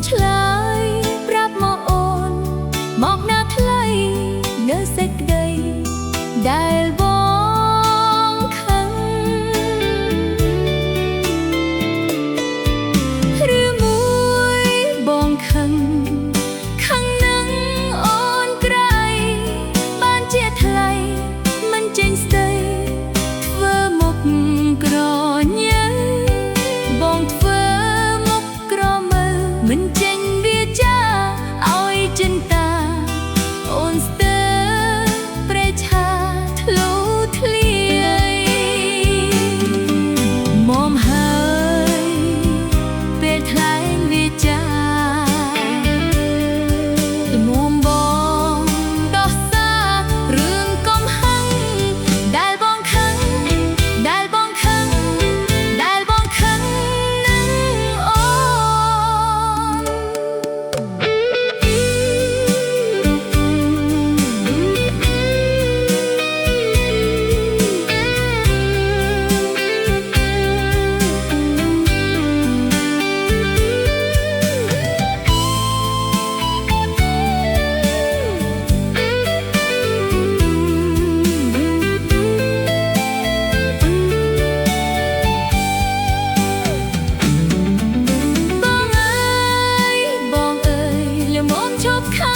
ឆ្លើយប្រាប់មកអូនមកណាថ្លៃនៅសេចក្តីដែលបងខឹងឬមួយបងខឹងនឹងអូនក្រៃបានជាថ្លៃមិនចេញស្ដីធ្វើមុខក្រញ៉ាបងធ្វើមុខក្រមើលមិនចេញវាចាឲ្យចិនតាអូនស្ទើរប្រេឆាធ្លុះធ្លាយមុំហើយពេលថ្លែងវាចាមុំបងដោះសាររឿងកំហឹងដែលបងខឹងនឹងអូនបងអើយល្មមឈប់ខឹង